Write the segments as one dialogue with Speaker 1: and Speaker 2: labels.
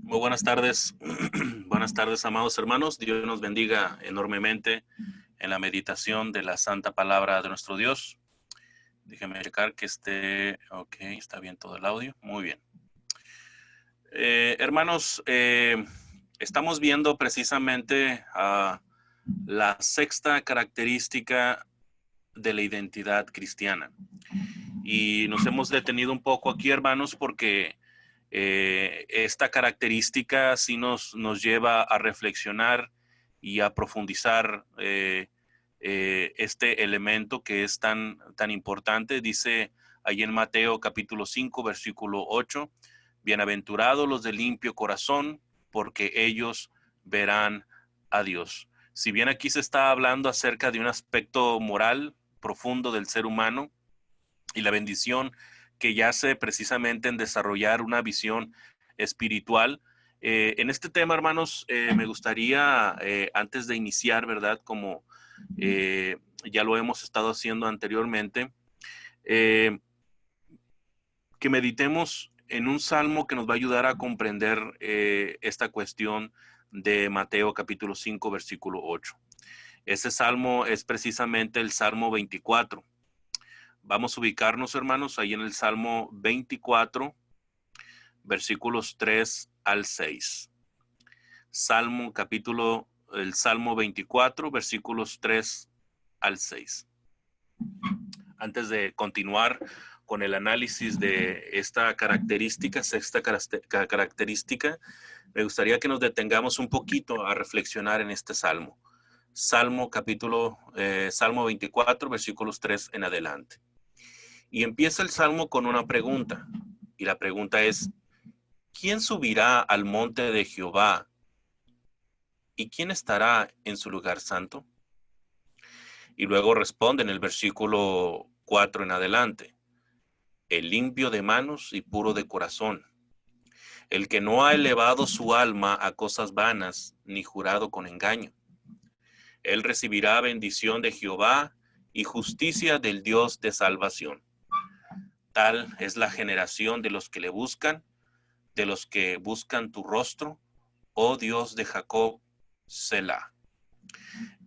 Speaker 1: Muy buenas tardes. Buenas tardes, amados hermanos. Dios nos bendiga enormemente en la meditación de la santa palabra de nuestro Dios. Déjenme checar que esté, ok, está bien todo el audio. Muy bien. Hermanos, estamos viendo precisamente la sexta característica de la identidad cristiana. Y nos hemos detenido un poco aquí, hermanos, porque esta característica sí nos lleva a reflexionar y a profundizar este elemento que es tan importante. Dice ahí en Mateo capítulo 5, versículo 8, bienaventurados los de limpio corazón, porque ellos verán a Dios. Si bien aquí se está hablando acerca de un aspecto moral profundo del ser humano y la bendición que yace precisamente en desarrollar una visión espiritual. En este tema, hermanos, me gustaría, antes de iniciar, ¿verdad? Como ya lo hemos estado haciendo anteriormente, eh, que meditemos en un salmo que nos va a ayudar a comprender esta cuestión de Mateo capítulo 5, versículo 8. Ese salmo es precisamente el Salmo 24. Vamos a ubicarnos, hermanos, ahí en el Salmo 24, versículos 3 al 6. El Salmo 24, versículos 3 al 6. Antes de continuar con el análisis de esta característica, sexta característica, me gustaría que nos detengamos un poquito a reflexionar en este salmo. Salmo 24, versículos 3 en adelante. Y empieza el salmo con una pregunta. Y la pregunta es, ¿quién subirá al monte de Jehová? ¿Y quién estará en su lugar santo? Y luego responde en el versículo 4 en adelante, el limpio de manos y puro de corazón, el que no ha elevado su alma a cosas vanas, ni jurado con engaño. Él recibirá bendición de Jehová y justicia del Dios de salvación. Tal es la generación de los que le buscan, de los que buscan tu rostro, oh Dios de Jacob, Selah.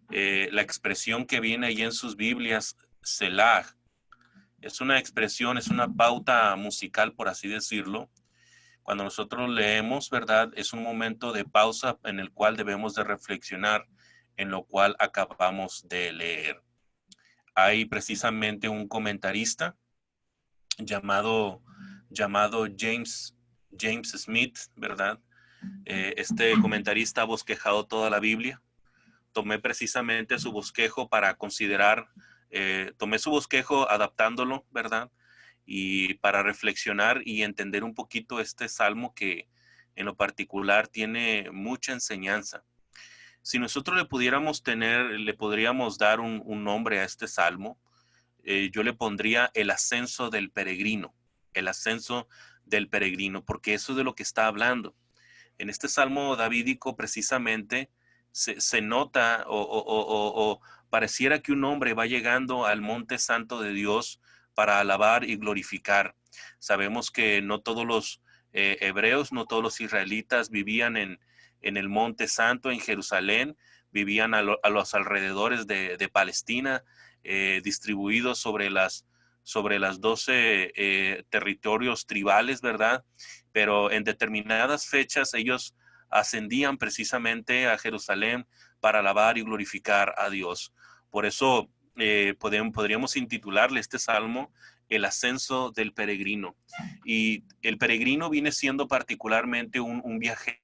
Speaker 1: La expresión que viene ahí en sus Biblias, Selah, es una expresión, es una pauta musical, por así decirlo. Cuando nosotros leemos, ¿verdad? Es un momento de pausa en el cual debemos de reflexionar en lo cual acabamos de leer. Hay precisamente un comentarista llamado James Smith, ¿verdad? Este comentarista ha bosquejado toda la Biblia. Tomé precisamente su bosquejo para considerar, tomé su bosquejo adaptándolo, ¿verdad? Y para reflexionar y entender un poquito este salmo que en lo particular tiene mucha enseñanza. Si nosotros le podríamos dar un nombre a este salmo, yo le pondría el ascenso del peregrino, el ascenso del peregrino, porque eso es de lo que está hablando. En este salmo davídico precisamente se nota o pareciera que un hombre va llegando al monte santo de Dios para alabar y glorificar. Sabemos que no todos los hebreos, no todos los israelitas vivían en el monte santo, en Jerusalén, vivían a los alrededores de Palestina, distribuidos sobre las 12 territorios tribales, ¿verdad? Pero en determinadas fechas ellos ascendían precisamente a Jerusalén para alabar y glorificar a Dios. Por eso podríamos intitularle este salmo El ascenso del peregrino. Y el peregrino viene siendo particularmente un viajero,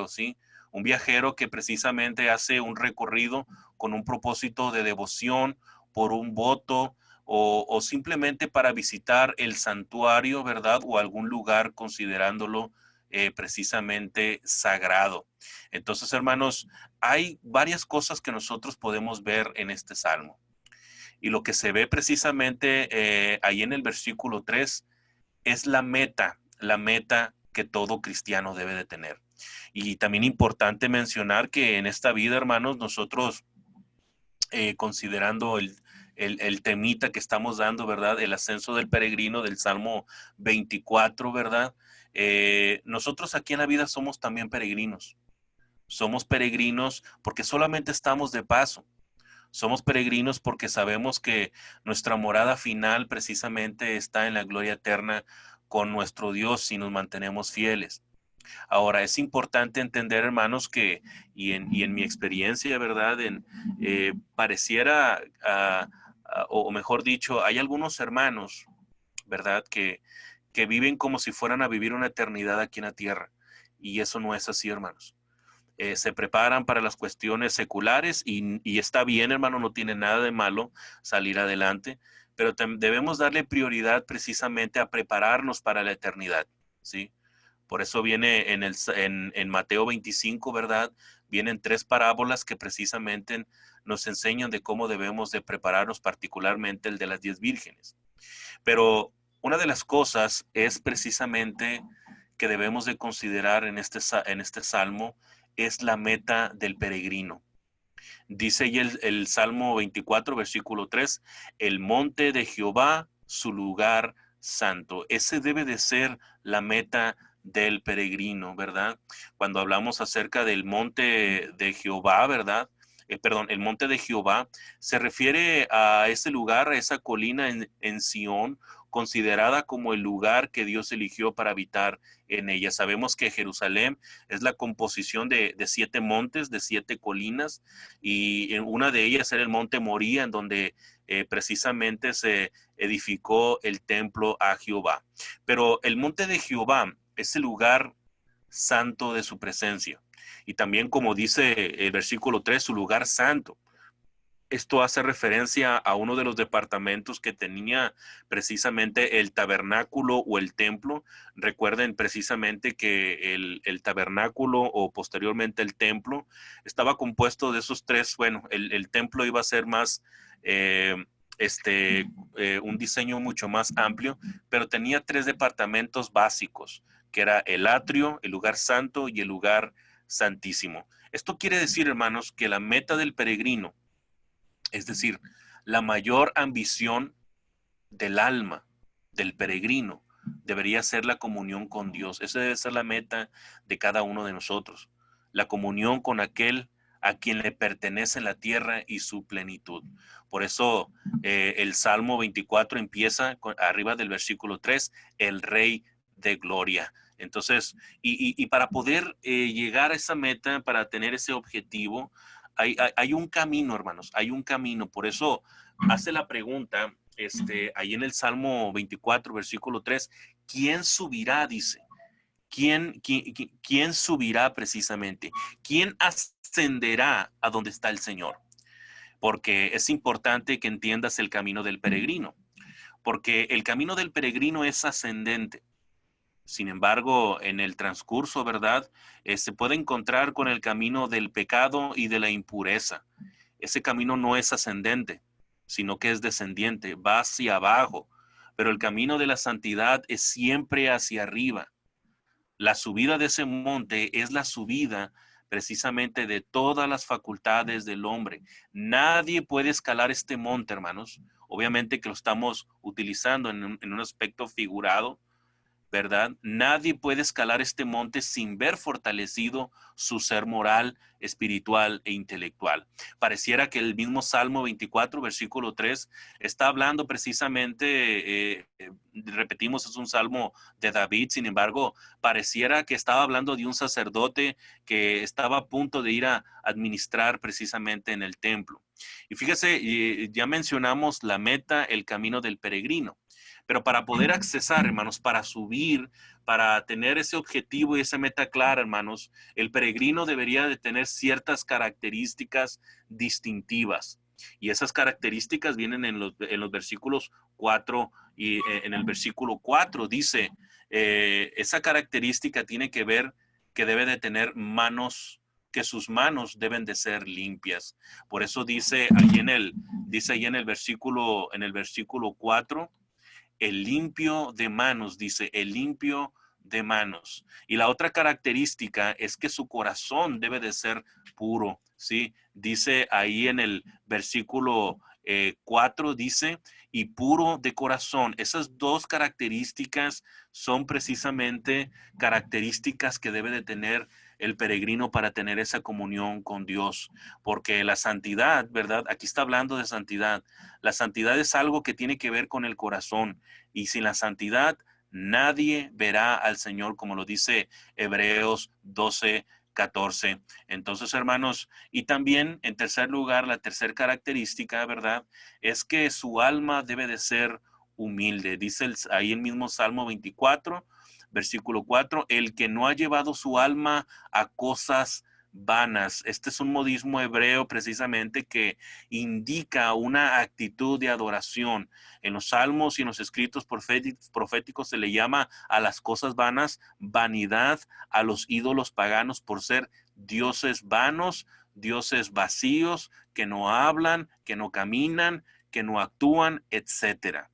Speaker 1: ¿sí? Un viajero que precisamente hace un recorrido con un propósito de devoción, por un voto, o simplemente para visitar el santuario, ¿verdad? O algún lugar considerándolo precisamente sagrado. Entonces, hermanos, hay varias cosas que nosotros podemos ver en este salmo. Y lo que se ve precisamente ahí en el versículo 3 es la meta que todo cristiano debe de tener. Y también importante mencionar que en esta vida, hermanos, nosotros considerando el temita que estamos dando, ¿verdad? El ascenso del peregrino del Salmo 24, ¿verdad? Nosotros aquí en la vida somos también peregrinos. Somos peregrinos porque solamente estamos de paso. Somos peregrinos porque sabemos que nuestra morada final precisamente está en la gloria eterna con nuestro Dios si nos mantenemos fieles. Ahora, es importante entender, hermanos, que, y en mi experiencia, ¿verdad? Pareciera, o mejor dicho, hay algunos hermanos, ¿verdad? Que viven como si fueran a vivir una eternidad aquí en la tierra. Y eso no es así, hermanos. Se preparan para las cuestiones seculares y está bien, hermano, no tiene nada de malo salir adelante, pero debemos darle prioridad precisamente a prepararnos para la eternidad, ¿sí? Por eso viene en Mateo 25, ¿verdad? Vienen tres parábolas que precisamente nos enseñan de cómo debemos de prepararnos, particularmente el de las 10 vírgenes. Pero una de las cosas es precisamente que debemos de considerar en este salmo es la meta del peregrino. Dice ahí el Salmo 24, versículo 3, el monte de Jehová, su lugar santo. Ese debe de ser la meta del peregrino, ¿verdad? Cuando hablamos acerca del monte de Jehová, ¿verdad? Perdón, el monte de Jehová se refiere a ese lugar, a esa colina en Sión, considerada como el lugar que Dios eligió para habitar en ella. Sabemos que Jerusalén es la composición de 7 montes, de 7 colinas, y en una de ellas era el monte Moría, en donde precisamente se edificó el templo a Jehová. Pero el monte de Jehová es el lugar santo de su presencia. Y también, como dice el versículo 3, su lugar santo. Esto hace referencia a uno de los departamentos que tenía precisamente el tabernáculo o el templo. Recuerden precisamente que el tabernáculo o posteriormente el templo estaba compuesto de esos tres. Bueno, el templo iba a ser más, eh, un diseño mucho más amplio, pero tenía 3 departamentos básicos, que era el atrio, el lugar santo y el lugar santísimo. Esto quiere decir, hermanos, que la meta del peregrino, es decir, la mayor ambición del alma, del peregrino, debería ser la comunión con Dios. Esa debe ser la meta de cada uno de nosotros. La comunión con aquel a quien le pertenece la tierra y su plenitud. Por eso el Salmo 24 empieza arriba del versículo 3, el Rey de Gloria. Entonces, y para poder llegar a esa meta, para tener ese objetivo, hay un camino, hermanos, hay un camino. Por eso hace la pregunta, ahí en el Salmo 24, versículo 3, ¿quién subirá? Dice. ¿Quién subirá precisamente? ¿Quién ascenderá a donde está el Señor? Porque es importante que entiendas el camino del peregrino, porque el camino del peregrino es ascendente. Sin embargo, en el transcurso, ¿verdad? Se puede encontrar con el camino del pecado y de la impureza. Ese camino no es ascendente, sino que es descendiente, va hacia abajo. Pero el camino de la santidad es siempre hacia arriba. La subida de ese monte es la subida precisamente de todas las facultades del hombre. Nadie puede escalar este monte, hermanos. Obviamente que lo estamos utilizando en un aspecto figurado, ¿verdad? Nadie puede escalar este monte sin ver fortalecido su ser moral, espiritual e intelectual. Pareciera que el mismo Salmo 24, versículo 3, está hablando precisamente, repetimos, es un salmo de David, sin embargo, pareciera que estaba hablando de un sacerdote que estaba a punto de ir a administrar precisamente en el templo. Y fíjese, ya mencionamos la meta, el camino del peregrino. Pero para poder accesar, hermanos, para subir, para tener ese objetivo y esa meta clara, hermanos, el peregrino debería de tener ciertas características distintivas. Y esas características vienen en los versículos 4 y en el versículo 4 dice, esa característica tiene que ver que debe de tener manos, que sus manos deben de ser limpias. Por eso dice ahí en el versículo 4, el limpio de manos, dice, el limpio de manos. Y la otra característica es que su corazón debe de ser puro, ¿sí? Dice ahí en el versículo 4 dice, y puro de corazón. Esas dos características son precisamente características que debe de tener el peregrino para tener esa comunión con Dios, porque la santidad, ¿verdad? Aquí está hablando de santidad. La santidad es algo que tiene que ver con el corazón, y sin la santidad nadie verá al Señor, como lo dice Hebreos 12:14. Entonces, hermanos, y también en tercer lugar, la tercera característica, ¿verdad? Es que su alma debe de ser humilde. Dice ahí el mismo Salmo 24, versículo 4, el que no ha llevado su alma a cosas vanas. Este es un modismo hebreo precisamente que indica una actitud de adoración. En los salmos y en los escritos proféticos se le llama a las cosas vanas vanidad, a los ídolos paganos por ser dioses vanos, dioses vacíos, que no hablan, que no caminan, que no actúan, etcétera.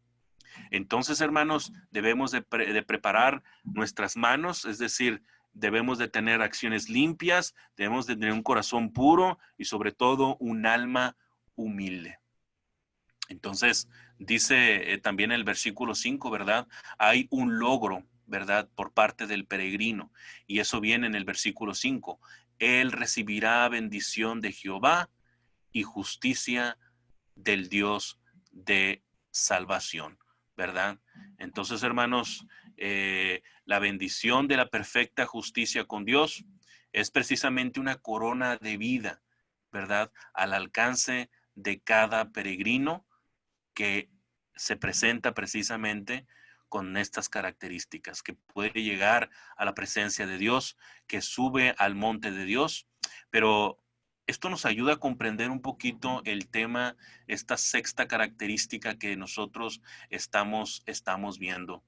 Speaker 1: Entonces, hermanos, debemos de preparar nuestras manos, es decir, debemos de tener acciones limpias, debemos de tener un corazón puro y sobre todo un alma humilde. Entonces, dice también el versículo 5, ¿verdad? Hay un logro, ¿verdad? Por parte del peregrino. Y eso viene en el versículo 5. Él recibirá bendición de Jehová y justicia del Dios de salvación, ¿verdad? Entonces, hermanos, la bendición de la perfecta justicia con Dios es precisamente una corona de vida, ¿verdad? Al alcance de cada peregrino que se presenta precisamente con estas características, que puede llegar a la presencia de Dios, que sube al monte de Dios, pero esto nos ayuda a comprender un poquito el tema, esta sexta característica que nosotros estamos viendo,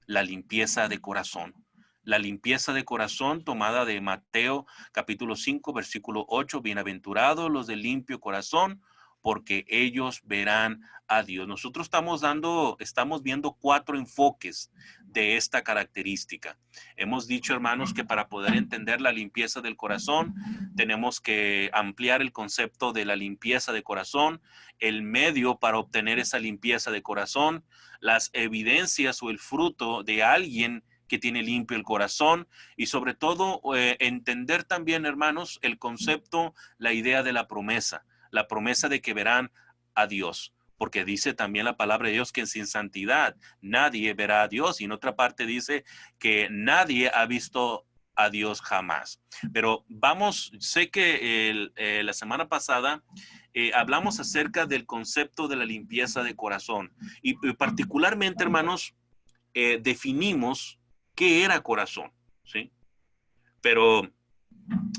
Speaker 1: la limpieza de corazón. La limpieza de corazón tomada de Mateo capítulo 5, versículo 8, bienaventurados los de limpio corazón, porque ellos verán a Dios. Nosotros estamos viendo 4 enfoques de esta característica. Hemos dicho, hermanos, que para poder entender la limpieza del corazón, tenemos que ampliar el concepto de la limpieza de corazón, el medio para obtener esa limpieza de corazón, las evidencias o el fruto de alguien que tiene limpio el corazón y sobre todo entender también, hermanos, el concepto, la idea de la promesa de que verán a Dios, porque dice también la palabra de Dios que sin santidad nadie verá a Dios, y en otra parte dice que nadie ha visto a Dios jamás. Pero vamos, sé que la semana pasada hablamos acerca del concepto de la limpieza de corazón y particularmente, hermanos, definimos qué era corazón, ¿sí? Pero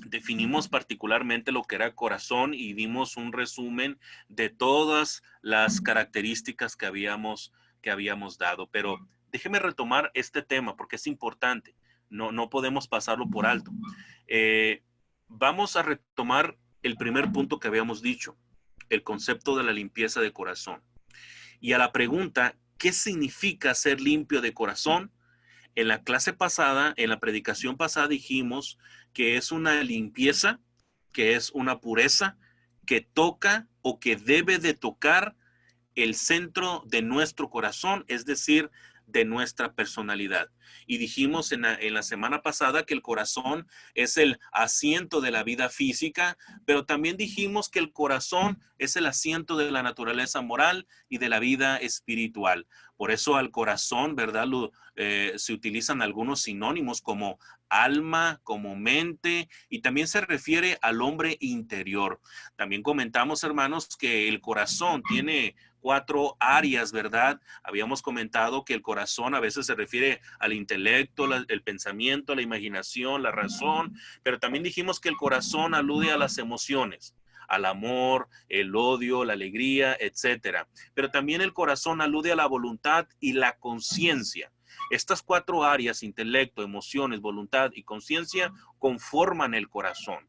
Speaker 1: definimos particularmente lo que era corazón y dimos un resumen de todas las características que habíamos dado. Pero déjeme retomar este tema porque es importante. No podemos pasarlo por alto. Vamos a retomar el primer punto que habíamos dicho, el concepto de la limpieza de corazón. Y a la pregunta, ¿qué significa ser limpio de corazón? En la clase pasada, en la predicación pasada dijimos que es una limpieza, que es una pureza que toca o que debe de tocar el centro de nuestro corazón, es decir, de nuestra personalidad. Y dijimos en la semana pasada que el corazón es el asiento de la vida física, pero también dijimos que el corazón es el asiento de la naturaleza moral y de la vida espiritual. Por eso al corazón, ¿verdad? Se utilizan algunos sinónimos como alma, como mente, y también se refiere al hombre interior. También comentamos, hermanos, que el corazón tiene 4 áreas, ¿verdad? Habíamos comentado que el corazón a veces se refiere al intelecto, el pensamiento, la imaginación, la razón, pero también dijimos que el corazón alude a las emociones, al amor, el odio, la alegría, etcétera. Pero también el corazón alude a la voluntad y la conciencia. Estas 4 áreas, intelecto, emociones, voluntad y conciencia, conforman el corazón.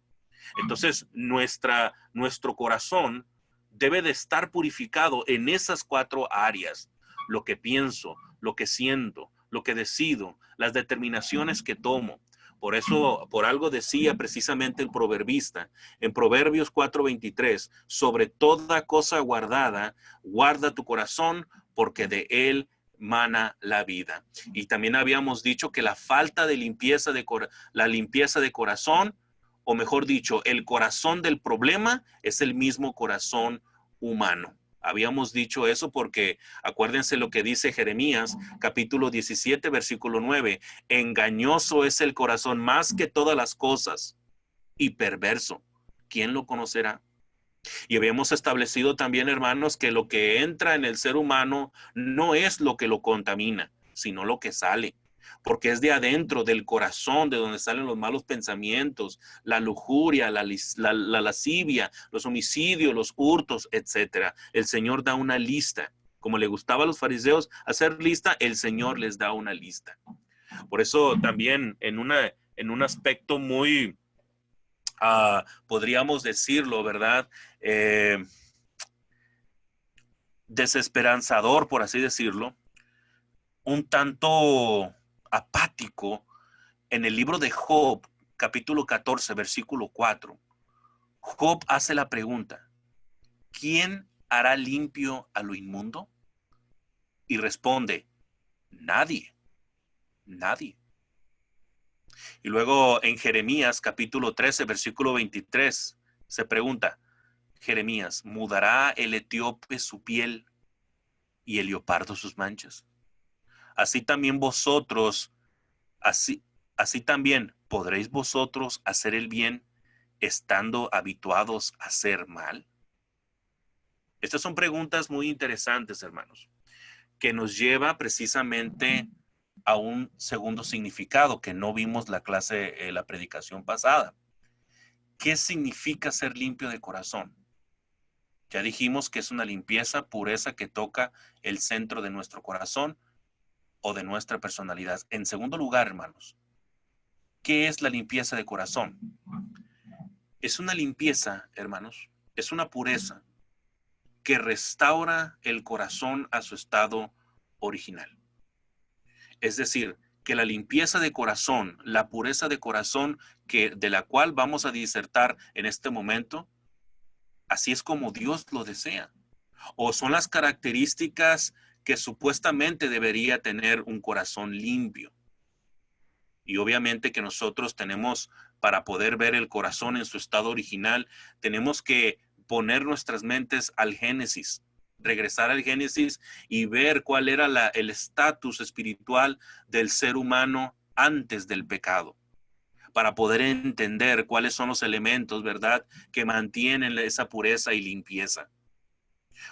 Speaker 1: Entonces, nuestro corazón debe de estar purificado en esas 4 áreas. Lo que pienso, lo que siento, lo que decido, las determinaciones que tomo. Por eso, por algo decía precisamente el proverbista en Proverbios 4:23, sobre toda cosa guardada, guarda tu corazón, porque de él mana la vida. Y también habíamos dicho que la falta de limpieza la limpieza de corazón, o mejor dicho, el corazón del problema es el mismo corazón humano. Habíamos dicho eso porque acuérdense lo que dice Jeremías, capítulo 17, versículo 9. Engañoso es el corazón más que todas las cosas y perverso. ¿Quién lo conocerá? Y habíamos establecido también, hermanos, que lo que entra en el ser humano no es lo que lo contamina, sino lo que sale. Porque es de adentro, del corazón, de donde salen los malos pensamientos, la lujuria, la lascivia, los homicidios, los hurtos, etcétera. El Señor da una lista. Como le gustaba a los fariseos hacer lista, el Señor les da una lista. Por eso también en un aspecto muy, podríamos decirlo, ¿verdad? Desesperanzador, por así decirlo, un tanto apático, en el libro de Job, capítulo 14, versículo 4, Job hace la pregunta, ¿quién hará limpio a lo inmundo? Y responde, nadie, nadie. Y luego en Jeremías, capítulo 13, versículo 23, se pregunta, Jeremías, ¿mudará el etíope su piel y el leopardo sus manchas? Así también vosotros, así también podréis vosotros hacer el bien estando habituados a hacer mal. Estas son preguntas muy interesantes, hermanos, que nos lleva precisamente a un segundo significado que no vimos la predicación pasada. ¿Qué significa ser limpio de corazón? Ya dijimos que es una limpieza, pureza que toca el centro de nuestro corazón o de nuestra personalidad. En segundo lugar, hermanos, ¿qué es la limpieza de corazón? Es una limpieza, hermanos, es una pureza que restaura el corazón a su estado original. Es decir, que la limpieza de corazón, la pureza de corazón de la cual vamos a disertar en este momento, así es como Dios lo desea. O son las características que supuestamente debería tener un corazón limpio. Y obviamente que nosotros tenemos, para poder ver el corazón en su estado original, tenemos que poner nuestras mentes al Génesis, regresar al Génesis y ver cuál era el estatus espiritual del ser humano antes del pecado, para poder entender cuáles son los elementos, ¿verdad?, que mantienen esa pureza y limpieza.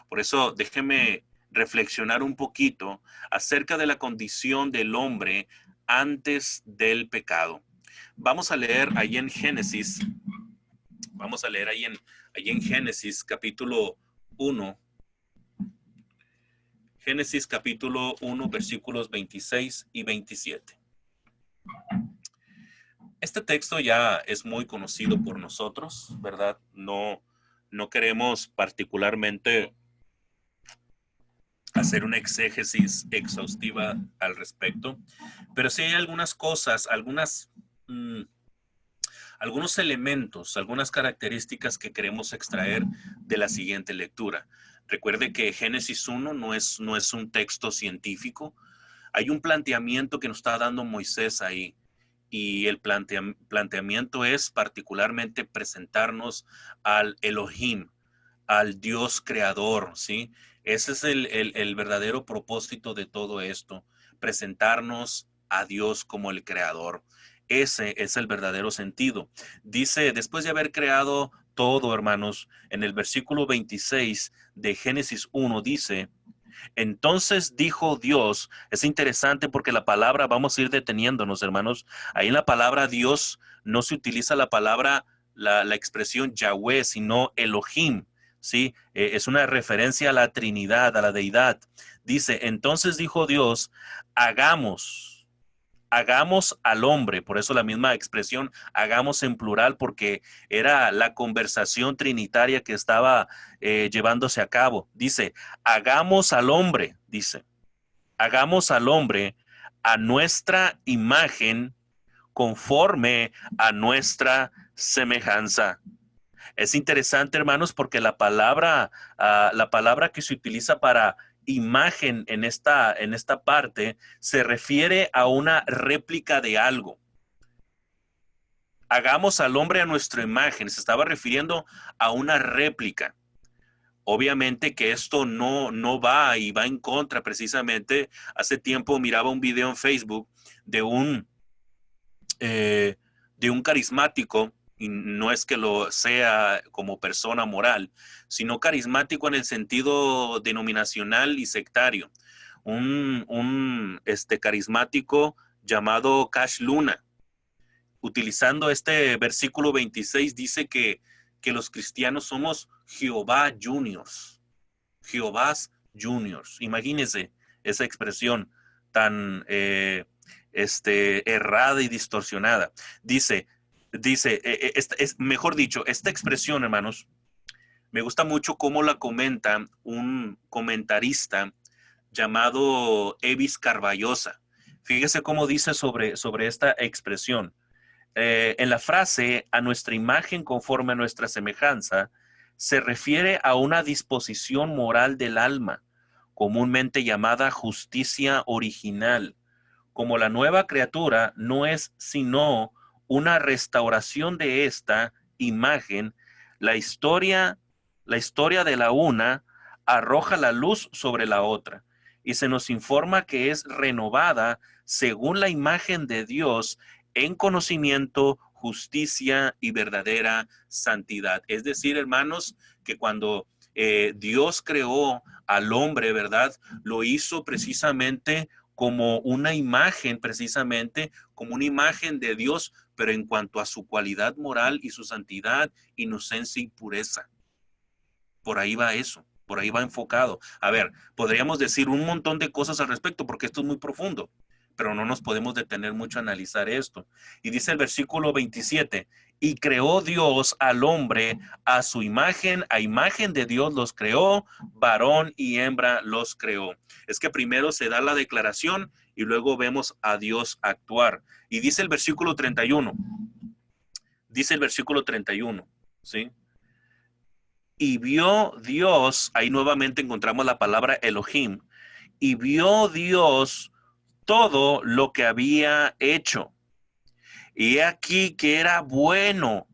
Speaker 1: Por eso déjeme reflexionar un poquito acerca de la condición del hombre antes del pecado. Vamos a leer ahí en Génesis, Génesis capítulo 1, Génesis capítulo 1, versículos 26 y 27. Este texto ya es muy conocido por nosotros, ¿verdad? No queremos particularmente hacer una exégesis exhaustiva al respecto, pero sí hay algunas cosas, algunos elementos, algunas características que queremos extraer de la siguiente lectura. Recuerde que Génesis 1 no es un texto científico. Hay un planteamiento que nos está dando Moisés ahí, y el planteamiento es particularmente presentarnos al Elohim, al Dios creador, ¿sí? Ese es el verdadero propósito de todo esto, presentarnos a Dios como el creador. Ese es el verdadero sentido. Dice, después de haber creado todo, hermanos, en el versículo 26 de Génesis 1 dice, entonces dijo Dios, es interesante porque la palabra, vamos a ir deteniéndonos, hermanos, ahí en la palabra Dios no se utiliza la palabra, la expresión Yahweh, sino Elohim, ¿sí? Es una referencia a la Trinidad, a la deidad. Dice, entonces dijo Dios, hagamos al hombre, por eso la misma expresión, hagamos en plural, porque era la conversación trinitaria que estaba llevándose a cabo. Dice, hagamos al hombre, dice, hagamos al hombre a nuestra imagen conforme a nuestra semejanza. Es interesante, hermanos, porque la palabra que se utiliza para imagen en esta parte se refiere a una réplica de algo. Hagamos al hombre a nuestra imagen. Se estaba refiriendo a una réplica. Obviamente que esto no va y va en contra. Precisamente hace tiempo miraba un video en Facebook de un carismático, y no es que lo sea como persona moral, sino carismático en el sentido denominacional y sectario. Un carismático llamado Cash Luna, utilizando este versículo 26, dice que los cristianos somos Jehová Juniors. Jehovás Juniors. Imagínense esa expresión tan errada y distorsionada. Dice, mejor dicho, esta expresión, hermanos, me gusta mucho cómo la comenta un comentarista llamado Evis Carballosa. Fíjese cómo dice sobre esta expresión. En la frase, a nuestra imagen conforme a nuestra semejanza, se refiere a una disposición moral del alma, comúnmente llamada justicia original. Como la nueva criatura no es sino una restauración de esta imagen, la historia de la una arroja la luz sobre la otra y se nos informa que es renovada según la imagen de Dios en conocimiento, justicia y verdadera santidad. Es decir, hermanos, que cuando Dios creó al hombre, ¿verdad? Lo hizo precisamente como una imagen, precisamente como una imagen de Dios, pero en cuanto a su cualidad moral y su santidad, inocencia y pureza. Por ahí va eso, por ahí va enfocado. A ver, podríamos decir un montón de cosas al respecto porque esto es muy profundo, pero no nos podemos detener mucho a analizar esto. Y dice el versículo 27, y creó Dios al hombre a su imagen, a imagen de Dios los creó, varón y hembra los creó. Es que primero se da la declaración y luego vemos a Dios actuar. Y dice el versículo 31, ¿sí? Y vio Dios, ahí nuevamente encontramos la palabra Elohim, y vio Dios todo lo que había hecho. Y aquí que era bueno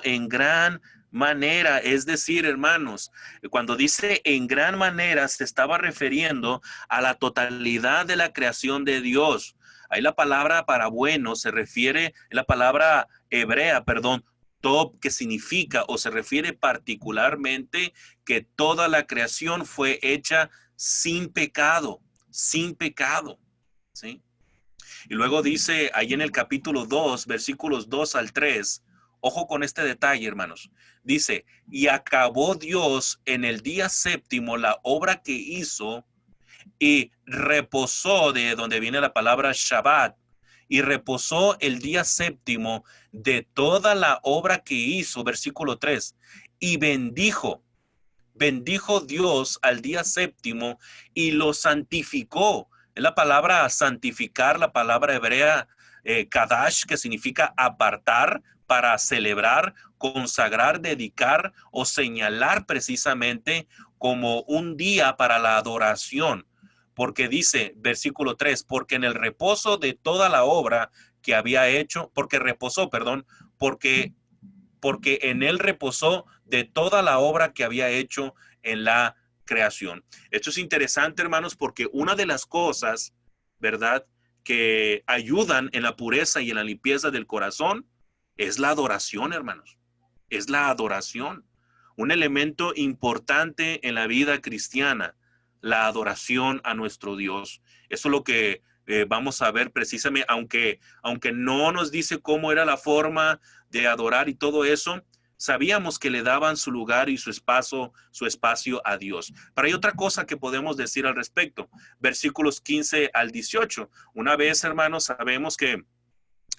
Speaker 1: en gran manera. Es decir, hermanos, cuando dice en gran manera, se estaba refiriendo a la totalidad de la creación de Dios. Ahí la palabra para bueno se refiere, la palabra hebrea, perdón, top, que significa o se refiere particularmente que toda la creación fue hecha sin pecado, ¿sí? Y luego dice ahí en el capítulo 2, versículos 2 al 3, ojo con este detalle, hermanos. Dice, y acabó Dios en el día séptimo la obra que hizo y reposó, de donde viene la palabra Shabbat, y reposó el día séptimo de toda la obra que hizo, versículo 3, y bendijo Dios al día séptimo y lo santificó. Es la palabra santificar, la palabra hebrea kadash, que significa apartar para celebrar, consagrar, dedicar o señalar precisamente como un día para la adoración. Porque dice, versículo 3, porque en el reposo de toda la obra que había hecho, porque en él reposó de toda la obra que había hecho en la creación. Esto es interesante, hermanos, porque una de las cosas, ¿verdad?, que ayudan en la pureza y en la limpieza del corazón es la adoración, hermanos. Es la adoración. Un elemento importante en la vida cristiana, la adoración a nuestro Dios. Eso es lo que vamos a ver precisamente, aunque no nos dice cómo era la forma de adorar y todo eso, sabíamos que le daban su lugar y su espacio a Dios. Pero hay otra cosa que podemos decir al respecto. Versículos 15 al 18. Una vez, hermanos, sabemos que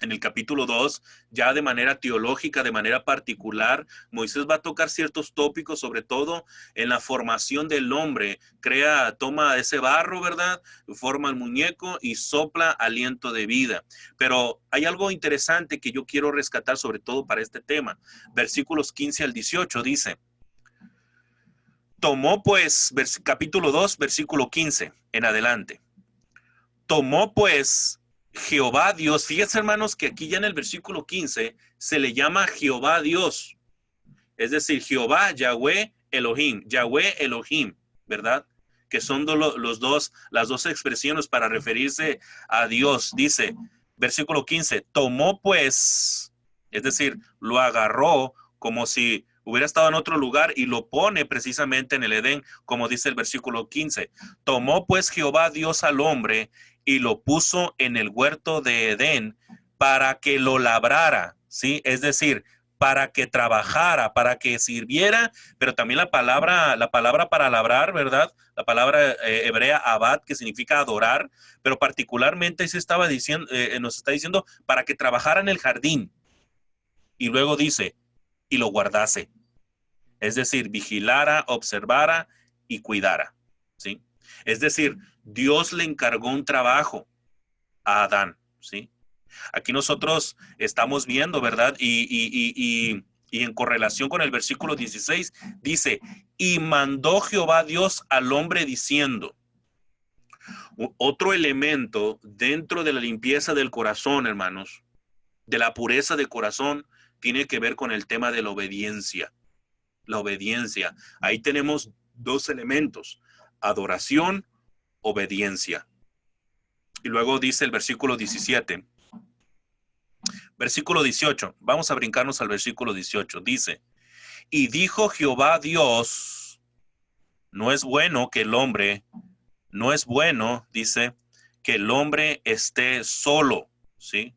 Speaker 1: En el capítulo 2, ya de manera teológica, de manera particular, Moisés va a tocar ciertos tópicos, sobre todo en la formación del hombre. Toma ese barro, ¿verdad? Forma el muñeco y sopla aliento de vida. Pero hay algo interesante que yo quiero rescatar, sobre todo para este tema. Versículos 15 al 18 dice: tomó pues, capítulo 2, versículo 15 en adelante. Tomó pues Jehová Dios, fíjense hermanos que aquí ya en el versículo 15 se le llama Jehová Dios, es decir, Jehová, Yahweh Elohim, ¿verdad? Que son las dos expresiones para referirse a Dios. Dice, versículo 15, tomó pues, es decir, lo agarró como si hubiera estado en otro lugar y lo pone precisamente en el Edén, como dice el versículo 15. Tomó pues Jehová Dios al hombre y lo puso en el huerto de Edén para que lo labrara, ¿sí? Es decir, para que trabajara, para que sirviera, pero también la palabra para labrar, ¿verdad? La palabra hebrea abad, que significa adorar, pero particularmente se estaba diciendo, nos está diciendo para que trabajara en el jardín. Y luego dice, y lo guardase. Es decir, vigilara, observara y cuidara, ¿sí? Es decir, Dios le encargó un trabajo a Adán, ¿sí? Aquí nosotros estamos viendo, ¿verdad? Y en correlación con el versículo 16, dice, y mandó Jehová Dios al hombre diciendo, otro elemento dentro de la limpieza del corazón, hermanos, de la pureza de corazón, tiene que ver con el tema de la obediencia. La obediencia. Ahí tenemos dos elementos, adoración, obediencia. Y luego dice el versículo 17. Versículo 18, vamos a brincarnos al versículo 18, dice, y dijo Jehová Dios, no es bueno, dice, que el hombre esté solo, ¿sí?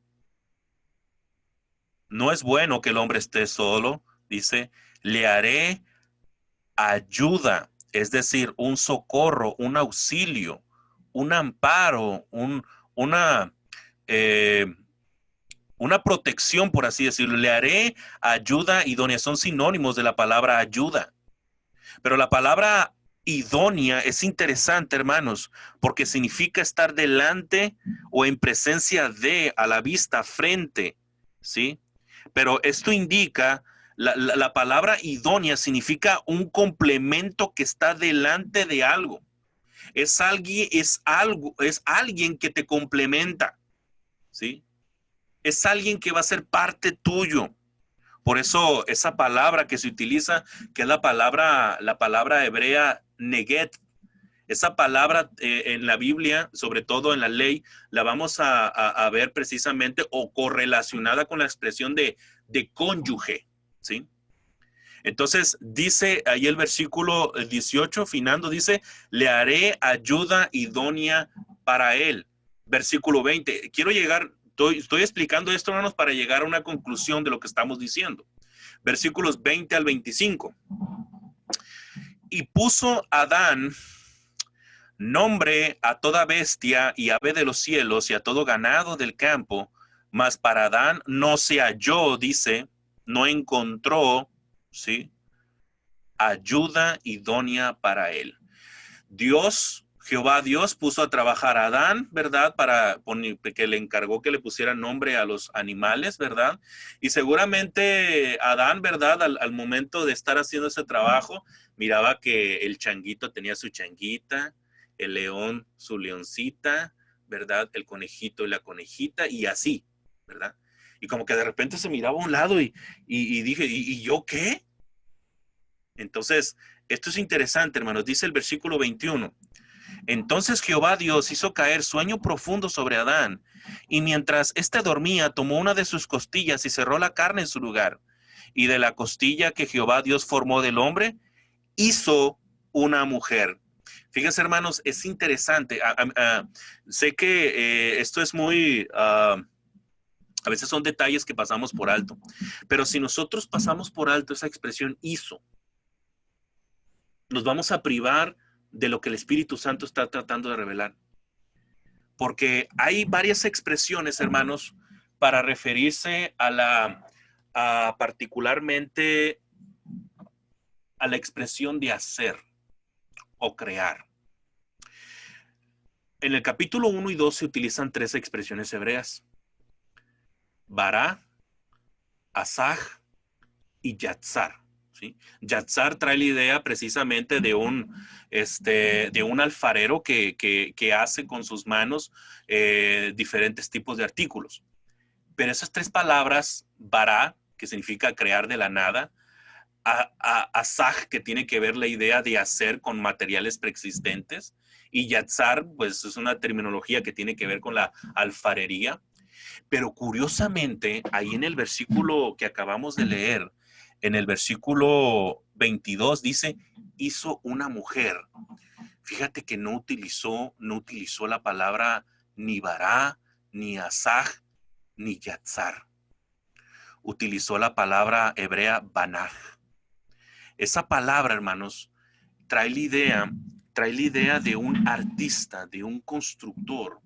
Speaker 1: No es bueno que el hombre esté solo, dice, le haré ayuda, es decir, un socorro, un auxilio, un amparo, eh, una protección, por así decirlo. Le haré ayuda idónea. Son sinónimos de la palabra ayuda. Pero la palabra idónea es interesante, hermanos, porque significa estar delante o en presencia de, a la vista, frente, ¿sí? Pero esto indica, la palabra idónea significa un complemento que está delante de algo. Es alguien que te complementa, ¿sí? Es alguien que va a ser parte tuyo. Por eso esa palabra que se utiliza, que es la palabra hebrea neget, esa palabra en la Biblia, sobre todo en la ley, la vamos a ver precisamente o correlacionada con la expresión de cónyuge, ¿sí? Entonces dice ahí el versículo 18, finando, dice, le haré ayuda idónea para él. Versículo 20, estoy explicando esto, hermanos, para llegar a una conclusión de lo que estamos diciendo. Versículos 20 al 25. Y puso Adán nombre a toda bestia y ave de los cielos y a todo ganado del campo, mas para Adán no se halló, dice, no encontró, ¿sí?, ayuda idónea para él. Jehová Dios puso a trabajar a Adán, ¿verdad? Que le encargó que le pusiera nombre a los animales, ¿verdad? Y seguramente Adán, ¿verdad? Al momento de estar haciendo ese trabajo, miraba que el changuito tenía su changuita, el león su leoncita, ¿verdad? El conejito y la conejita, y así, ¿verdad? Y como que de repente se miraba a un lado y dije, ¿y yo qué? Entonces, esto es interesante, hermanos. Dice el versículo 21. Entonces Jehová Dios hizo caer sueño profundo sobre Adán, y mientras éste dormía, tomó una de sus costillas y cerró la carne en su lugar. Y de la costilla que Jehová Dios formó del hombre, hizo una mujer. Fíjense, hermanos, es interesante. Sé que esto es muy... a veces son detalles que pasamos por alto. Pero si nosotros pasamos por alto esa expresión hizo, nos vamos a privar de lo que el Espíritu Santo está tratando de revelar. Porque hay varias expresiones, hermanos, para referirse a particularmente a la expresión de hacer o crear. En el capítulo 1 y 2 se utilizan tres expresiones hebreas: Bará, Asaj y Yatzar. ¿Sí? Yatzar trae la idea precisamente de un alfarero que hace con sus manos diferentes tipos de artículos. Pero esas tres palabras, Bará, que significa crear de la nada, Asaj, que tiene que ver la idea de hacer con materiales preexistentes, y Yatzar, pues es una terminología que tiene que ver con la alfarería. Pero curiosamente, ahí en el versículo que acabamos de leer, en el versículo 22 dice, hizo una mujer. Fíjate que no utilizó la palabra ni Bará, ni Asaj, ni Yatzar. Utilizó la palabra hebrea Banaj. Esa palabra, hermanos, trae la idea de un artista, de un constructor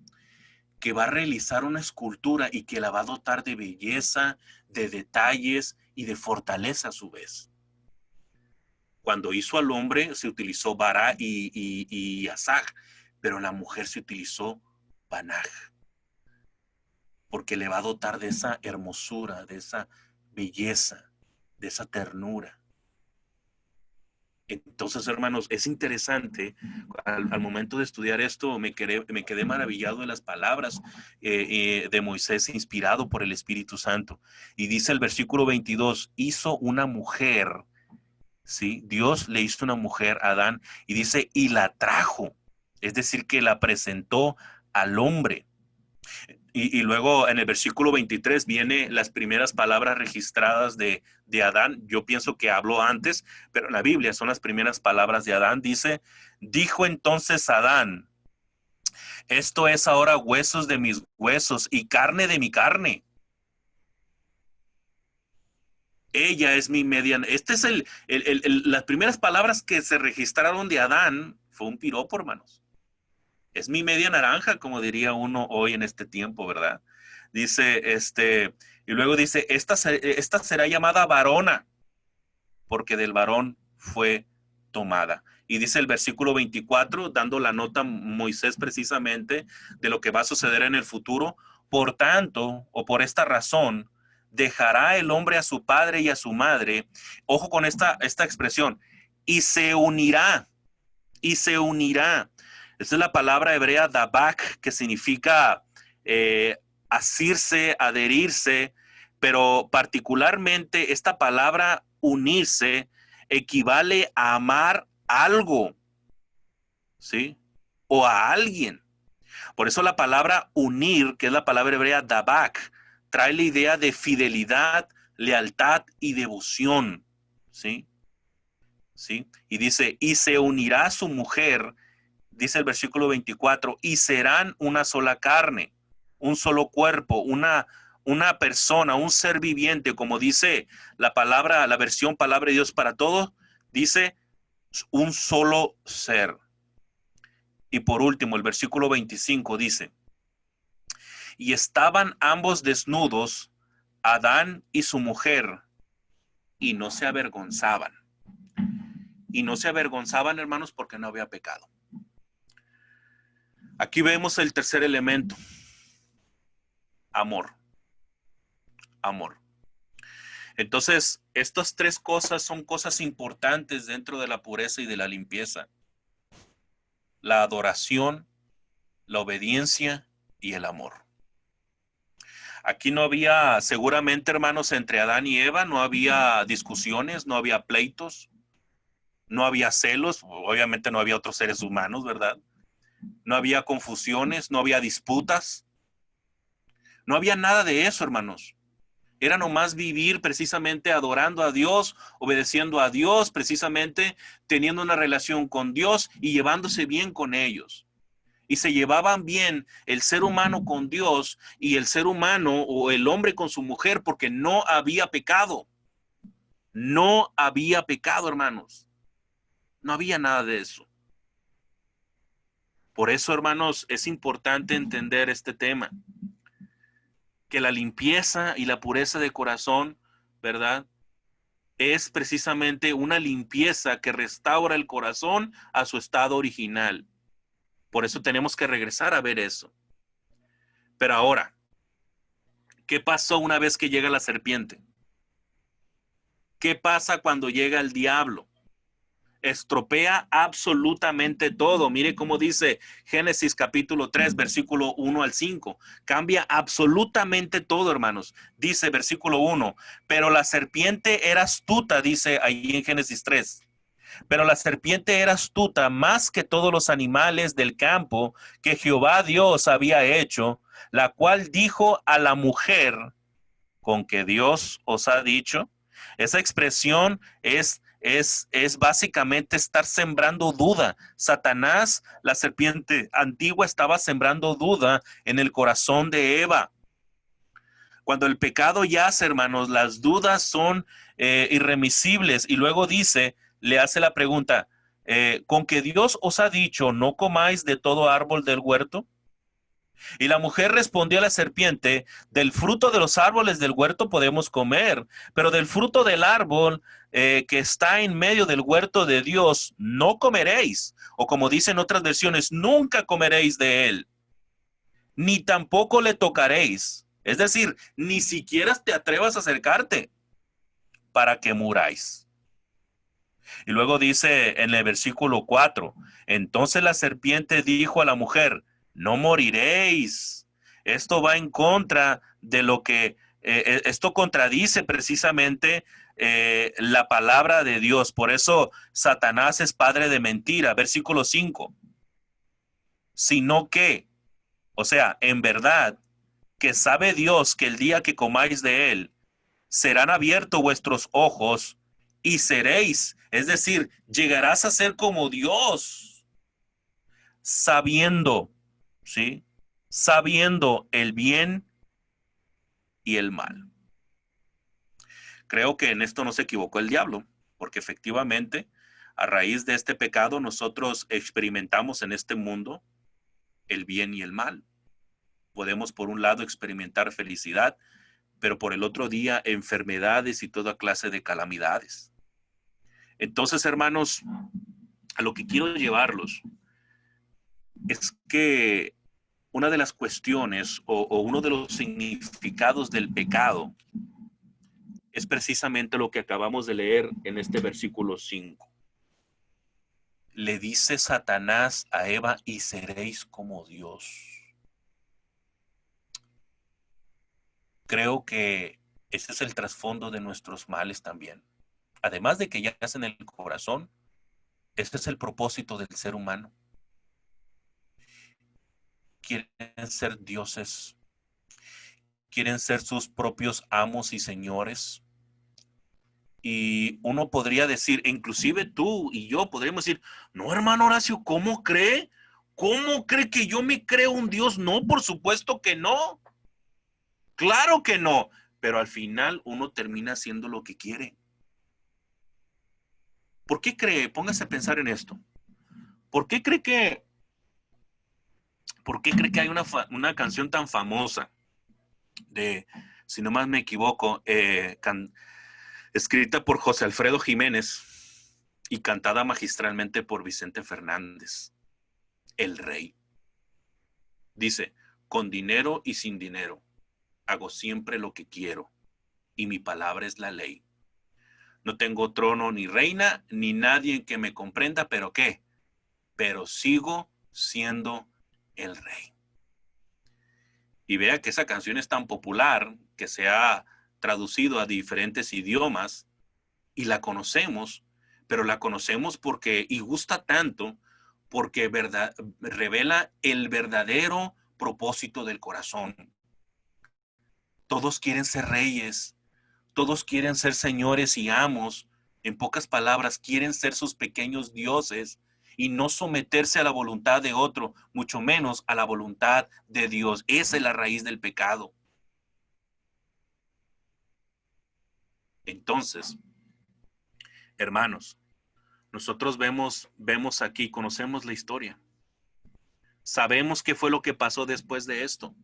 Speaker 1: que va a realizar una escultura y que la va a dotar de belleza, de detalles y de fortaleza a su vez. Cuando hizo al hombre se utilizó Bará y Asaj, pero la mujer se utilizó Banaj, porque le va a dotar de esa hermosura, de esa belleza, de esa ternura. Entonces, hermanos, es interesante, al momento de estudiar esto, me quedé maravillado de las palabras de Moisés, inspirado por el Espíritu Santo. Y dice el versículo 22, hizo una mujer, ¿sí? Dios le hizo una mujer a Adán, y dice, y la trajo, es decir, que la presentó al hombre. Y luego en el versículo 23 viene las primeras palabras registradas de Adán. Yo pienso que habló antes, pero en la Biblia son las primeras palabras de Adán. Dice, dijo entonces Adán, esto es ahora huesos de mis huesos y carne de mi carne. Ella es mi mediana. Este es las primeras palabras que se registraron de Adán. Fue un piropo, hermanos. Es mi media naranja, como diría uno hoy en este tiempo, ¿verdad? Dice, y luego dice, esta será llamada varona, porque del varón fue tomada. Y dice el versículo 24, dando la nota Moisés precisamente de lo que va a suceder en el futuro. Por tanto, o por esta razón, dejará el hombre a su padre y a su madre. Ojo con esta expresión. Y se unirá. Y se unirá. Esa es la palabra hebrea dabak, que significa asirse, adherirse, pero particularmente esta palabra unirse equivale a amar algo, ¿sí? O a alguien. Por eso la palabra unir, que es la palabra hebrea dabak, trae la idea de fidelidad, lealtad y devoción, ¿sí? ¿Sí? Y dice, y se unirá a su mujer, dice el versículo 24, y serán una sola carne, un solo cuerpo, una persona, un ser viviente, como dice la palabra, la versión palabra de Dios para todos, dice un solo ser. Y por último, el versículo 25 dice, y estaban ambos desnudos, Adán y su mujer, y no se avergonzaban. Y no se avergonzaban, hermanos, porque no había pecado. Aquí vemos el tercer elemento, amor. Amor. Entonces, estas tres cosas son cosas importantes dentro de la pureza y de la limpieza. La adoración, la obediencia y el amor. Aquí no había, seguramente, hermanos, entre Adán y Eva, no había discusiones, no había pleitos, no había celos, obviamente no había otros seres humanos, ¿verdad? No había confusiones, no había disputas, no había nada de eso, hermanos. Era nomás vivir precisamente adorando a Dios, obedeciendo a Dios, precisamente teniendo una relación con Dios y llevándose bien con ellos. Y se llevaban bien el ser humano con Dios y el ser humano o el hombre con su mujer porque no había pecado. No había pecado, hermanos. No había nada de eso. Por eso, hermanos, es importante entender este tema. que la limpieza y la pureza de corazón, ¿verdad? Es precisamente una limpieza que restaura el corazón a su estado original. Por eso tenemos que regresar a ver eso. Pero ahora, ¿qué pasó una vez que llega la serpiente? ¿Qué pasa cuando llega el diablo? Estropea absolutamente todo. Mire cómo dice Génesis capítulo 3, versículo 1 al 5. Cambia absolutamente todo, hermanos. Dice versículo 1, pero la serpiente era astuta, dice ahí en Génesis 3. Pero la serpiente era astuta más que todos los animales del campo que Jehová Dios había hecho, la cual dijo a la mujer, con que Dios os ha dicho. Esa expresión es básicamente estar sembrando duda. Satanás, la serpiente antigua, estaba sembrando duda en el corazón de Eva. Cuando el pecado yace, hermanos, las dudas son irremisibles. Y luego dice, le hace la pregunta, ¿con que Dios os ha dicho, no comáis de todo árbol del huerto? Y la mujer respondió a la serpiente, del fruto de los árboles del huerto podemos comer, pero del fruto del árbol que está en medio del huerto de Dios no comeréis. O como dicen otras versiones, nunca comeréis de él, ni tampoco le tocaréis. Es decir, ni siquiera te atrevas a acercarte para que muráis. Y luego dice en el versículo 4, entonces la serpiente dijo a la mujer, no moriréis. Esto va en contra de lo que, esto contradice precisamente la palabra de Dios. Por eso Satanás es padre de mentira. Versículo 5, sino que, o sea, en verdad, que sabe Dios que el día que comáis de él, serán abiertos vuestros ojos y seréis, es decir, llegarás a ser como Dios, sabiendo, ¿sí? Sabiendo el bien y el mal. Creo que en esto no se equivocó el diablo, porque efectivamente, a raíz de este pecado, nosotros experimentamos en este mundo el bien y el mal. Podemos, por un lado, experimentar felicidad, pero por el otro día, enfermedades y toda clase de calamidades. Entonces, hermanos, a lo que quiero llevarlos es que una de las cuestiones o uno de los significados del pecado es precisamente lo que acabamos de leer en este versículo 5. Le dice Satanás a Eva, y seréis como Dios. Creo que ese es el trasfondo de nuestros males también. Además de que ya es en el corazón, ese es el propósito del ser humano. Quieren ser dioses, quieren ser sus propios amos y señores. Y uno podría decir, inclusive tú y yo podríamos decir, no, hermano Horacio, ¿cómo cree? ¿Cómo cree que yo me creo un Dios? No, por supuesto que no. Claro que no. Pero al final uno termina haciendo lo que quiere. ¿Por qué cree? Póngase a pensar en esto. ¿Por qué cree que, hay una canción tan famosa de, si no más me equivoco, escrita por José Alfredo Jiménez y cantada magistralmente por Vicente Fernández, El Rey? Dice, con dinero y sin dinero, hago siempre lo que quiero, y mi palabra es la ley. No tengo trono ni reina, ni nadie que me comprenda, pero ¿qué? Pero sigo siendo el rey. Y vea que esa canción es tan popular que se ha traducido a diferentes idiomas y la conocemos, pero la conocemos porque, y gusta tanto, porque revela el verdadero propósito del corazón. Todos quieren ser reyes, todos quieren ser señores y amos. En pocas palabras, quieren ser sus pequeños dioses y no someterse a la voluntad de otro, mucho menos a la voluntad de Dios. Esa es la raíz del pecado. Entonces, hermanos, nosotros vemos aquí, conocemos la historia. Sabemos qué fue lo que pasó después de esto.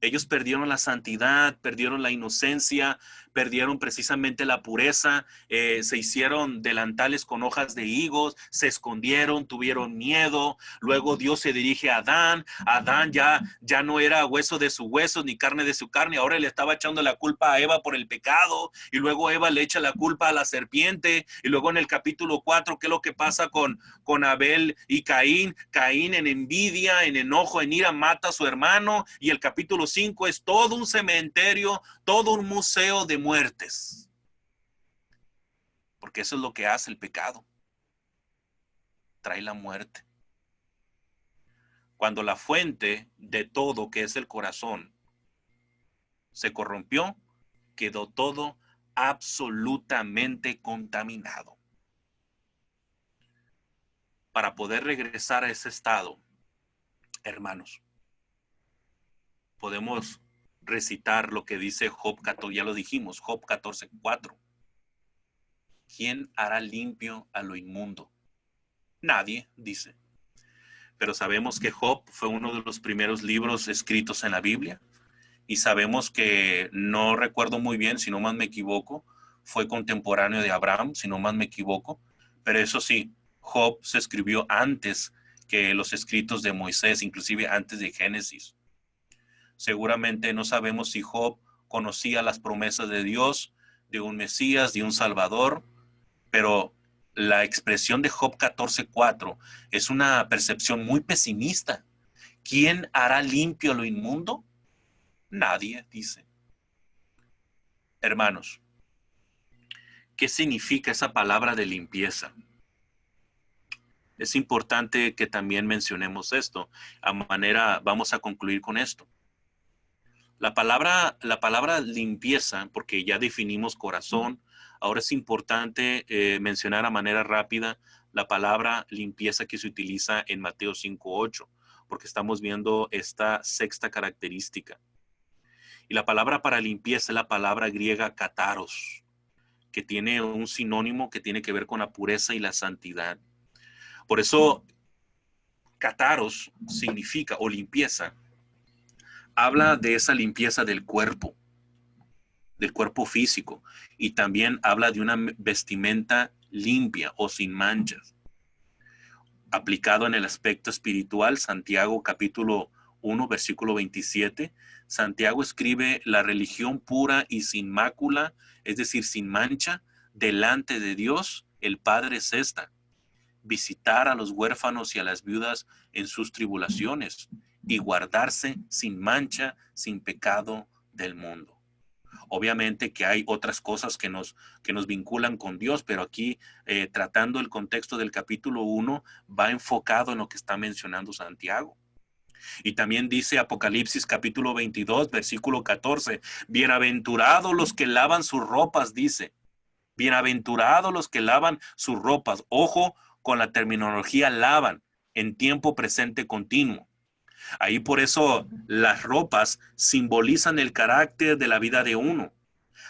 Speaker 1: Ellos perdieron la santidad, perdieron la inocencia, perdieron precisamente la pureza, se hicieron delantales con hojas de higos, se escondieron, tuvieron miedo. Luego Dios se dirige a Adán. Adán ya no era hueso de sus huesos ni carne de su carne. Ahora le estaba echando la culpa a Eva por el pecado. Y luego Eva le echa la culpa a la serpiente. Y luego en el capítulo 4, ¿qué es lo que pasa con Abel y Caín? Caín en envidia, en enojo, en ira, mata a su hermano. Y el capítulo 5 es todo un cementerio, todo un museo de muertes. Porque eso es lo que hace el pecado. Trae la muerte. Cuando la fuente de todo, que es el corazón, se corrompió, quedó todo absolutamente contaminado. Para poder regresar a ese estado, hermanos, podemos recitar lo que dice Job 14, ya lo dijimos, Job 14:4. ¿Quién hará limpio a lo inmundo? Nadie, dice. Pero sabemos que Job fue uno de los primeros libros escritos en la Biblia y sabemos que, no recuerdo muy bien, si no más me equivoco, fue contemporáneo de Abraham, si no más me equivoco, pero eso sí, Job se escribió antes que los escritos de Moisés, inclusive antes de Génesis. Seguramente no sabemos si Job conocía las promesas de Dios, de un Mesías, de un Salvador, pero la expresión de Job 14:4 es una percepción muy pesimista. ¿Quién hará limpio lo inmundo? Nadie, dice. Hermanos, ¿qué significa esa palabra de limpieza? Es importante que también mencionemos esto. Vamos a concluir con esto. La palabra limpieza, porque ya definimos corazón, ahora es importante mencionar a manera rápida la palabra limpieza que se utiliza en Mateo 5:8, porque estamos viendo esta sexta característica. Y la palabra para limpieza es la palabra griega kataros, que tiene un sinónimo que tiene que ver con la pureza y la santidad. Por eso, kataros significa, o limpieza, habla de esa limpieza del cuerpo físico, y también habla de una vestimenta limpia o sin manchas. Aplicado en el aspecto espiritual, Santiago capítulo 1, versículo 27, Santiago escribe: la religión pura y sin mácula, es decir, sin mancha, delante de Dios, el Padre es esta: visitar a los huérfanos y a las viudas en sus tribulaciones y guardarse sin mancha, sin pecado del mundo. Obviamente que hay otras cosas que nos vinculan con Dios, pero aquí tratando el contexto del capítulo 1, va enfocado en lo que está mencionando Santiago. Y también dice Apocalipsis capítulo 22, versículo 14, bienaventurados los que lavan sus ropas, dice. Bienaventurados los que lavan sus ropas. Ojo con la terminología lavan, en tiempo presente continuo. Ahí por eso las ropas simbolizan el carácter de la vida de uno.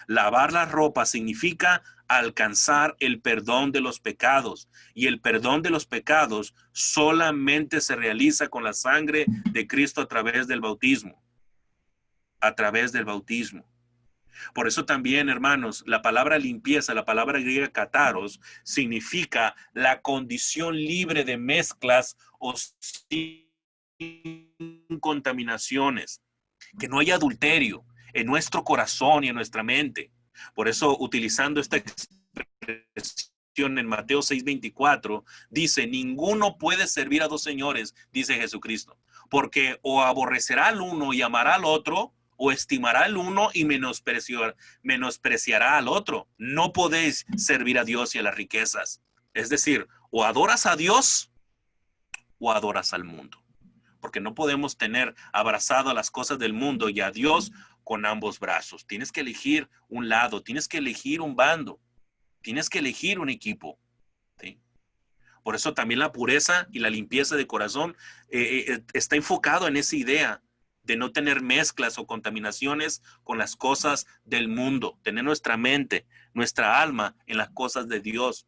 Speaker 1: Lavar las ropas significa alcanzar el perdón de los pecados, y el perdón de los pecados solamente se realiza con la sangre de Cristo a través del bautismo. A través del bautismo. Por eso también, hermanos, la palabra limpieza, la palabra griega kataros, significa la condición libre de mezclas o sin contaminaciones, que no haya adulterio en nuestro corazón y en nuestra mente. Por eso, utilizando esta expresión en Mateo 6:24, dice: ninguno puede servir a dos señores, dice Jesucristo, porque o aborrecerá al uno y amará al otro, o estimará al uno y menospreciará al otro. No podéis servir a Dios y a las riquezas. Es decir, o adoras a Dios o adoras al mundo. Porque no podemos tener abrazado a las cosas del mundo y a Dios con ambos brazos. Tienes que elegir un lado, tienes que elegir un bando, tienes que elegir un equipo. ¿Sí? Por eso también la pureza y la limpieza de corazón está enfocado en esa idea de no tener mezclas o contaminaciones con las cosas del mundo, tener nuestra mente, nuestra alma en las cosas de Dios.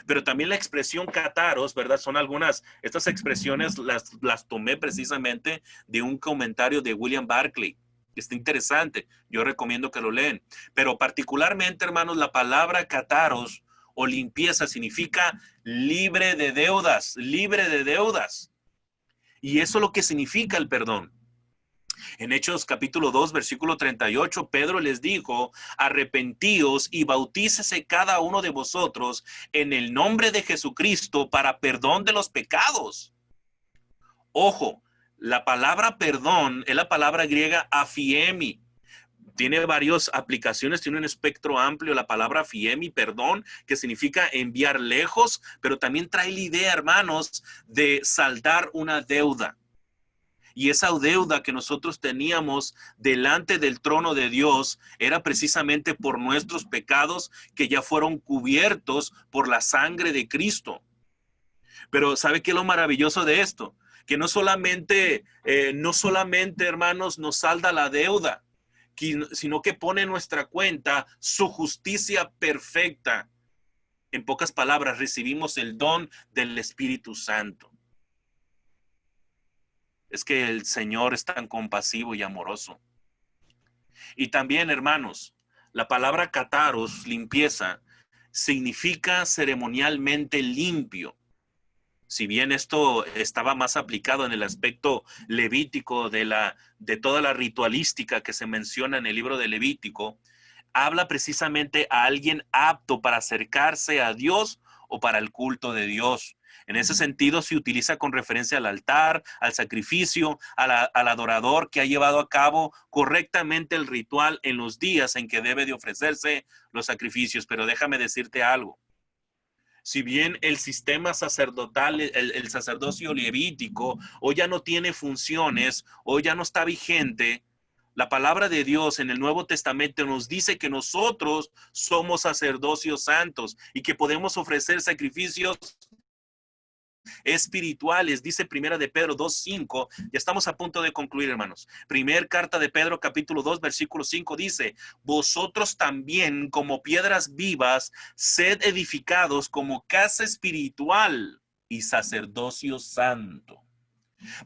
Speaker 1: Pero también la expresión cataros, ¿verdad? Son algunas, estas expresiones las tomé precisamente de un comentario de William Barclay. Está interesante, yo recomiendo que lo leen. Pero particularmente, hermanos, la palabra cataros o limpieza significa libre de deudas, libre de deudas. Y eso es lo que significa el perdón. En Hechos capítulo 2, versículo 38, Pedro les dijo, arrepentíos y bautícese cada uno de vosotros en el nombre de Jesucristo para perdón de los pecados. Ojo, la palabra perdón es la palabra griega afiemi. Tiene varias aplicaciones, tiene un espectro amplio la palabra fiemi, perdón, que significa enviar lejos, pero también trae la idea, hermanos, de saldar una deuda. Y esa deuda que nosotros teníamos delante del trono de Dios era precisamente por nuestros pecados que ya fueron cubiertos por la sangre de Cristo. Pero ¿sabe qué es lo maravilloso de esto? Que no solamente, hermanos, nos salda la deuda, sino que pone en nuestra cuenta su justicia perfecta. En pocas palabras, recibimos el don del Espíritu Santo. Es que el Señor es tan compasivo y amoroso. Y también, hermanos, la palabra kataros, limpieza, significa ceremonialmente limpio. Si bien esto estaba más aplicado en el aspecto levítico de toda la ritualística que se menciona en el libro de Levítico, habla precisamente a alguien apto para acercarse a Dios o para el culto de Dios. En ese sentido, se utiliza con referencia al altar, al sacrificio, al adorador que ha llevado a cabo correctamente el ritual en los días en que debe de ofrecerse los sacrificios. Pero déjame decirte algo. Si bien el sistema sacerdotal, el sacerdocio levítico, hoy ya no tiene funciones, hoy ya no está vigente, la palabra de Dios en el Nuevo Testamento nos dice que nosotros somos sacerdocios santos y que podemos ofrecer sacrificios espirituales, dice Primera de Pedro 2:5. Ya estamos a punto de concluir, hermanos. Primer carta de Pedro, capítulo 2, versículo 5 dice, vosotros también como piedras vivas, sed edificados como casa espiritual y sacerdocio santo,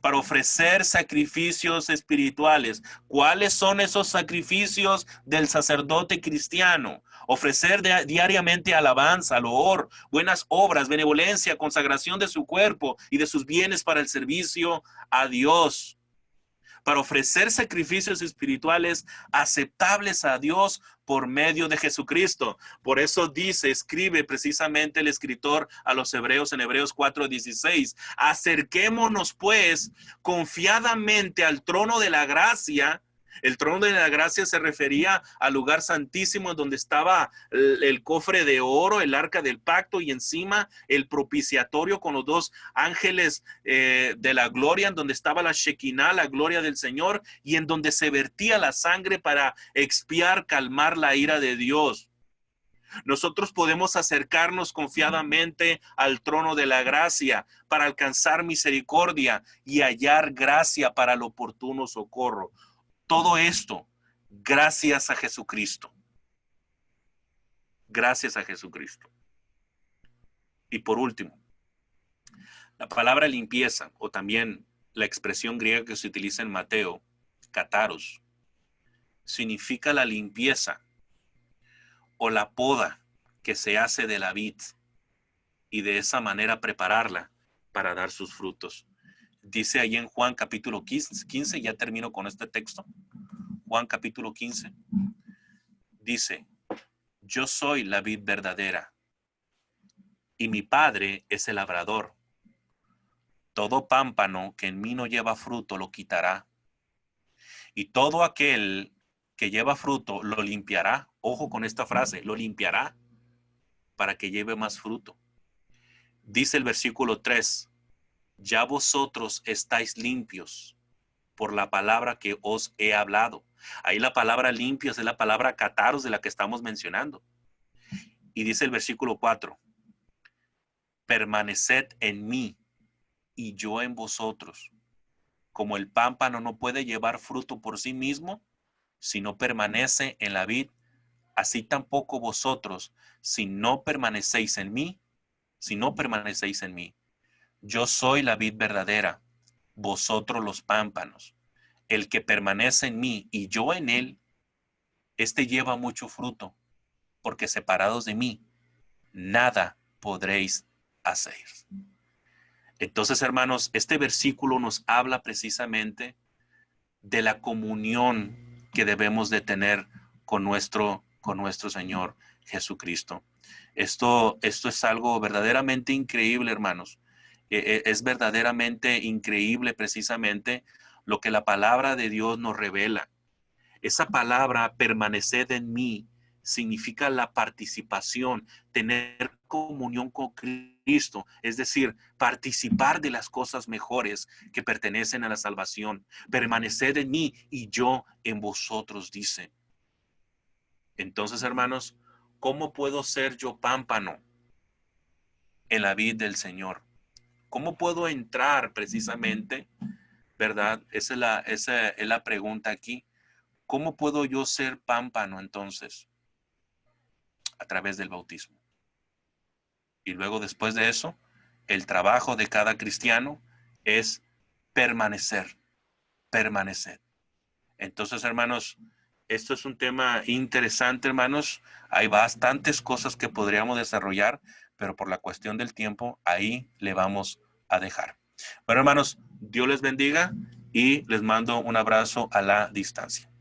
Speaker 1: para ofrecer sacrificios espirituales. ¿Cuáles son esos sacrificios del sacerdote cristiano? Ofrecer diariamente alabanza, loor, buenas obras, benevolencia, consagración de su cuerpo y de sus bienes para el servicio a Dios. Para ofrecer sacrificios espirituales aceptables a Dios por medio de Jesucristo. Por eso escribe precisamente el escritor a los hebreos en Hebreos 4:16. Acerquémonos pues confiadamente al trono de la gracia. El trono de la gracia se refería al lugar santísimo donde estaba el cofre de oro, el arca del pacto y encima el propiciatorio con los dos ángeles de la gloria, en donde estaba la Shekinah, la gloria del Señor, y en donde se vertía la sangre para expiar, calmar la ira de Dios. Nosotros podemos acercarnos confiadamente al trono de la gracia para alcanzar misericordia y hallar gracia para el oportuno socorro. Todo esto gracias a Jesucristo. Gracias a Jesucristo. Y por último, la palabra limpieza, o también la expresión griega que se utiliza en Mateo, kataros, significa la limpieza o la poda que se hace de la vid y de esa manera prepararla para dar sus frutos. Dice ahí en Juan capítulo 15, ya termino con este texto. Juan capítulo 15 dice, yo soy la vid verdadera y mi Padre es el labrador. Todo pámpano que en mí no lleva fruto lo quitará, y todo aquel que lleva fruto lo limpiará. Ojo con esta frase, lo limpiará para que lleve más fruto. Dice el versículo 3, ya vosotros estáis limpios por la palabra que os he hablado. Ahí la palabra limpios es la palabra kataros de la que estamos mencionando. Y dice el versículo 4, permaneced en mí y yo en vosotros. Como el pámpano no puede llevar fruto por sí mismo, si no permanece en la vid, así tampoco vosotros, si no permanecéis en mí, si no permanecéis en mí. Yo soy la vid verdadera, vosotros los pámpanos. El que permanece en mí y yo en él, este lleva mucho fruto, porque separados de mí, nada podréis hacer. Entonces, hermanos, este versículo nos habla precisamente de la comunión que debemos de tener con nuestro Señor Jesucristo. Esto es algo verdaderamente increíble, hermanos. Es verdaderamente increíble precisamente lo que la palabra de Dios nos revela. Esa palabra, permaneced en mí, significa la participación, tener comunión con Cristo, es decir, participar de las cosas mejores que pertenecen a la salvación. Permaneced en mí y yo en vosotros, dice. Entonces, hermanos, ¿cómo puedo ser yo pámpano en la vid del Señor? ¿Cómo puedo entrar precisamente, verdad? Esa es la pregunta aquí. ¿Cómo puedo yo ser pámpano entonces? A través del bautismo. Y luego después de eso, el trabajo de cada cristiano es permanecer, permanecer. Entonces, hermanos, esto es un tema interesante, hermanos. Hay bastantes cosas que podríamos desarrollar, pero por la cuestión del tiempo, ahí le vamos a dejar. Bueno, hermanos, Dios les bendiga y les mando un abrazo a la distancia.